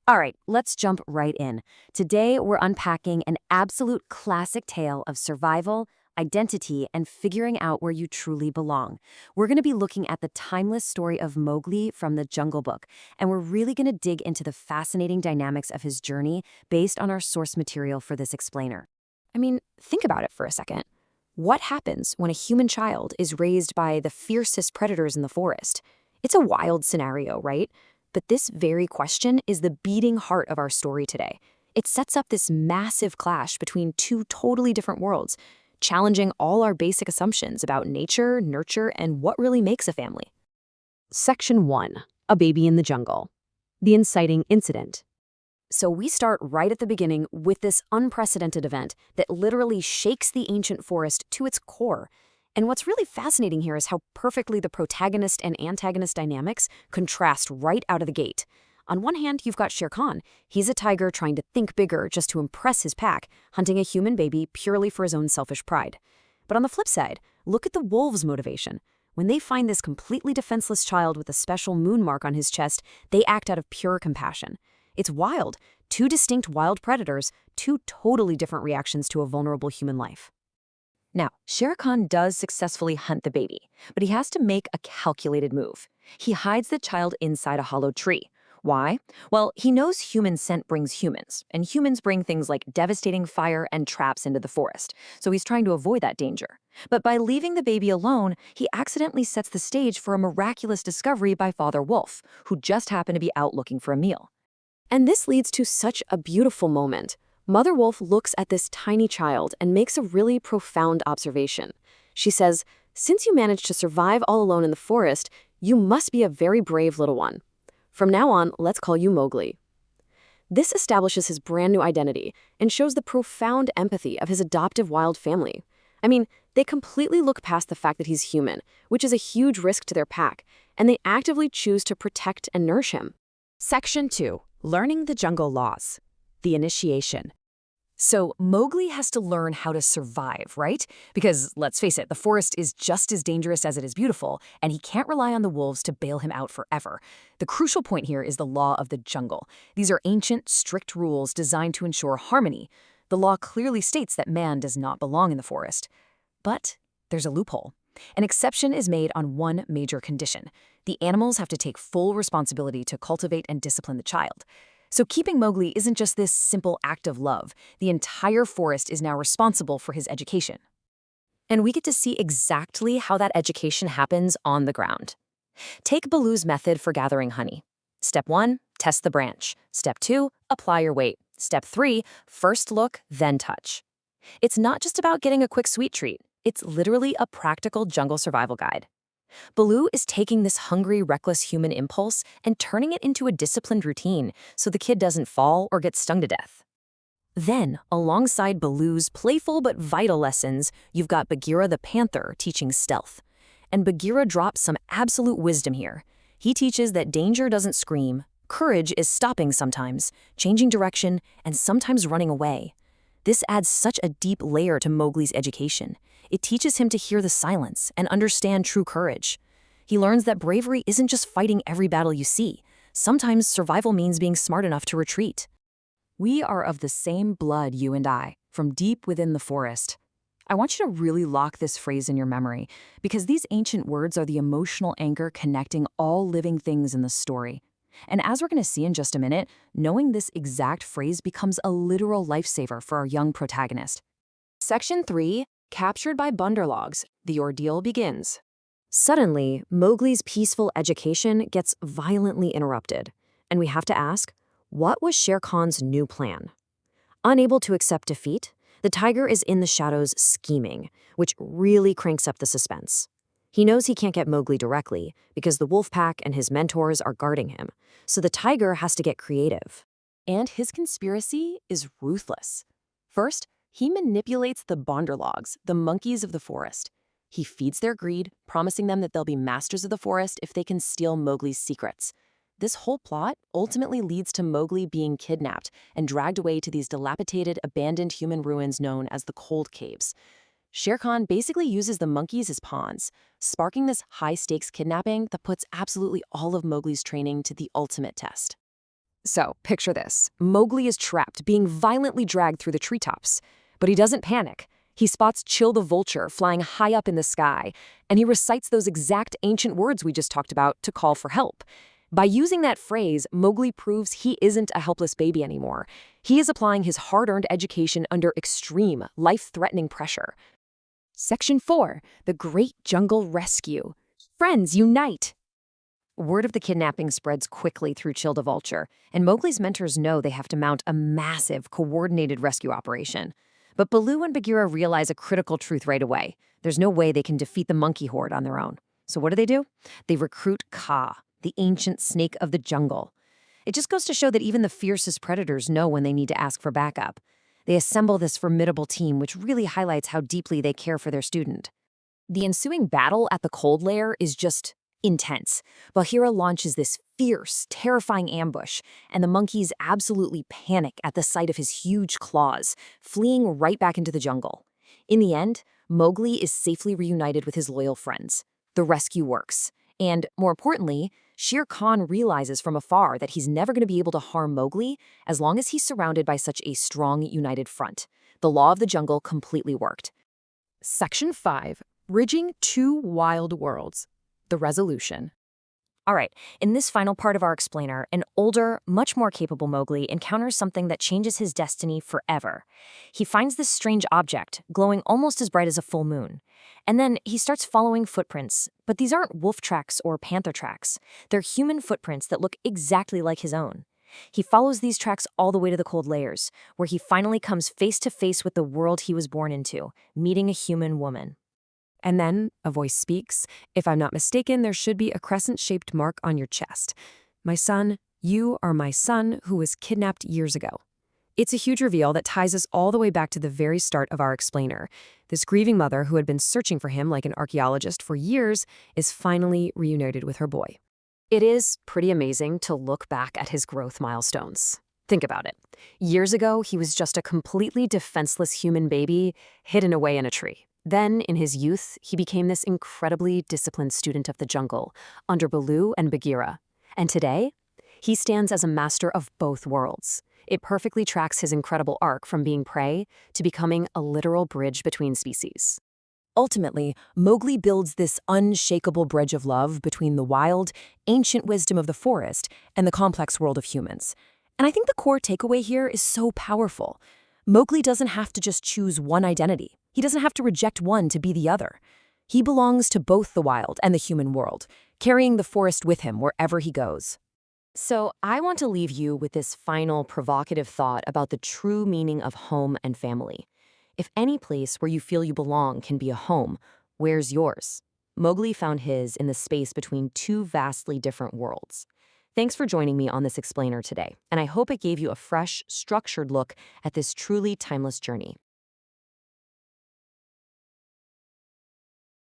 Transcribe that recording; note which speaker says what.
Speaker 1: All right, let's jump right in. Today, we're unpacking an absolute classic tale of survival, identity, and figuring out where you truly belong. We're going to be looking at the timeless story of Mowgli from the Jungle Book, and we're really going to dig into the fascinating dynamics of his journey based on our source material for this explainer.
Speaker 2: I mean, think about it for a second. What happens when a human child is raised by the fiercest predators in the forest? It's a wild scenario, right? But this very question is the beating heart of our story today. It sets up this massive clash between two totally different worlds, challenging all our basic assumptions about nature, nurture, and what really makes a family.
Speaker 1: Section 1. A Baby in the Jungle. The Inciting Incident.
Speaker 2: So we start right at the beginning with this unprecedented event that literally shakes the ancient forest to its core. And what's really fascinating here is how perfectly the protagonist and antagonist dynamics contrast right out of the gate. On one hand, you've got Shere Khan. He's a tiger trying to think bigger just to impress his pack, hunting a human baby purely for his own selfish pride. But on the flip side, look at the wolves' motivation. When they find this completely defenseless child with a special moon mark on his chest, they act out of pure compassion. It's wild. Two distinct wild predators, two totally different reactions to a vulnerable human life.
Speaker 1: Now, Shere Khan does successfully hunt the baby, but he has to make a calculated move. He hides the child inside a hollow tree. Why? Well, he knows human scent brings humans, and humans bring things like devastating fire and traps into the forest, so he's trying to avoid that danger. But by leaving the baby alone, he accidentally sets the stage for a miraculous discovery by Father Wolf, who just happened to be out looking for a meal.
Speaker 2: And this leads to such a beautiful moment. Mother Wolf looks at this tiny child and makes a really profound observation. She says, "Since you managed to survive all alone in the forest, you must be a very brave little one. From now on, let's call you Mowgli." This establishes his brand new identity and shows the profound empathy of his adoptive wild family. I mean, they completely look past the fact that he's human, which is a huge risk to their pack, and they actively choose to protect and nourish him.
Speaker 1: Section 2. Learning the Jungle Laws. The Initiation. So Mowgli has to learn how to survive, right? Because, let's face it, the forest is just as dangerous as it is beautiful, and he can't rely on the wolves to bail him out forever. The crucial point here is the law of the jungle. These are ancient, strict rules designed to ensure harmony. The law clearly states that man does not belong in the forest. But there's a loophole. An exception is made on one major condition. The animals have to take full responsibility to cultivate and discipline the child. So keeping Mowgli isn't just this simple act of love. The entire forest is now responsible for his education. And we get to see exactly how that education happens on the ground. Take Baloo's method for gathering honey. Step 1, test the branch. Step 2, apply your weight. Step 3, first look, then touch. It's not just about getting a quick sweet treat. It's literally a practical jungle survival guide. Baloo is taking this hungry, reckless human impulse and turning it into a disciplined routine so the kid doesn't fall or get stung to death. Then, alongside Baloo's playful but vital lessons, you've got Bagheera the panther teaching stealth. And Bagheera drops some absolute wisdom here. He teaches that danger doesn't scream, courage is stopping sometimes, changing direction, and sometimes running away. This adds such a deep layer to Mowgli's education. It teaches him to hear the silence and understand true courage. He learns that bravery isn't just fighting every battle you see. Sometimes survival means being smart enough to retreat. We are of the same blood, you and I, from deep within the forest. I want you to really lock this phrase in your memory, because these ancient words are the emotional anchor connecting all living things in the story. And as we're going to see in just a minute, knowing this exact phrase becomes a literal lifesaver for our young protagonist. Section 3, captured by Bandar-logs, the ordeal begins. Suddenly, Mowgli's peaceful education gets violently interrupted, and we have to ask, what was Shere Khan's new plan? Unable to accept defeat, the tiger is in the shadows scheming, which really cranks up the suspense. He knows he can't get Mowgli directly because the wolf pack and his mentors are guarding him, so the tiger has to get creative. And his conspiracy is ruthless. First, he manipulates the Bandar-logs, the monkeys of the forest. He feeds their greed, promising them that they'll be masters of the forest if they can steal Mowgli's secrets. This whole plot ultimately leads to Mowgli being kidnapped and dragged away to these dilapidated, abandoned human ruins known as the Cold Caves. Shere Khan basically uses the monkeys as pawns, sparking this high-stakes kidnapping that puts absolutely all of Mowgli's training to the ultimate test. So, picture this. Mowgli is trapped, being violently dragged through the treetops. But he doesn't panic. He spots Chill the vulture flying high up in the sky, and he recites those exact ancient words we just talked about to call for help. By using that phrase, Mowgli proves he isn't a helpless baby anymore. He is applying his hard-earned education under extreme, life-threatening pressure. Section 4. The Great Jungle Rescue. Friends unite! Word of the kidnapping spreads quickly through Chill the vulture, and Mowgli's mentors know they have to mount a massive, coordinated rescue operation. But Baloo and Bagheera realize a critical truth right away. There's no way they can defeat the monkey horde on their own. So what do? They recruit Kaa, the ancient snake of the jungle. It just goes to show that even the fiercest predators know when they need to ask for backup. They assemble this formidable team, which really highlights how deeply they care for their student. The ensuing battle at the cold lair is just intense. Bagheera launches this fierce, terrifying ambush, and the monkeys absolutely panic at the sight of his huge claws, fleeing right back into the jungle. In the end, Mowgli is safely reunited with his loyal friends. The rescue works. And, more importantly, Shere Khan realizes from afar that he's never going to be able to harm Mowgli as long as he's surrounded by such a strong, united front. The law of the jungle completely worked. Section 5. Bridging Two Wild Worlds. The resolution. All right, in this final part of our explainer, an older, much more capable Mowgli encounters something that changes his destiny forever. He finds this strange object, glowing almost as bright as a full moon. And then he starts following footprints, but these aren't wolf tracks or panther tracks. They're human footprints that look exactly like his own. He follows these tracks all the way to the cold layers, where he finally comes face to face with the world he was born into, meeting a human woman. And then a voice speaks. If I'm not mistaken, there should be a crescent-shaped mark on your chest. My son, you are my son who was kidnapped years ago. It's a huge reveal that ties us all the way back to the very start of our explainer. This grieving mother who had been searching for him like an archaeologist for years is finally reunited with her boy. It is pretty amazing to look back at his growth milestones. Think about it. Years ago, he was just a completely defenseless human baby hidden away in a tree. Then, in his youth, he became this incredibly disciplined student of the jungle, under Baloo and Bagheera. And today, he stands as a master of both worlds. It perfectly tracks his incredible arc from being prey to becoming a literal bridge between species. Ultimately, Mowgli builds this unshakable bridge of love between the wild, ancient wisdom of the forest and the complex world of humans. And I think the core takeaway here is so powerful. Mowgli doesn't have to just choose one identity. He doesn't have to reject one to be the other. He belongs to both the wild and the human world, carrying the forest with him wherever he goes. So I want to leave you with this final provocative thought about the true meaning of home and family. If any place where you feel you belong can be a home, where's yours? Mowgli found his in the space between two vastly different worlds. Thanks for joining me on this explainer today, and I hope it gave you a fresh, structured look at this truly timeless journey.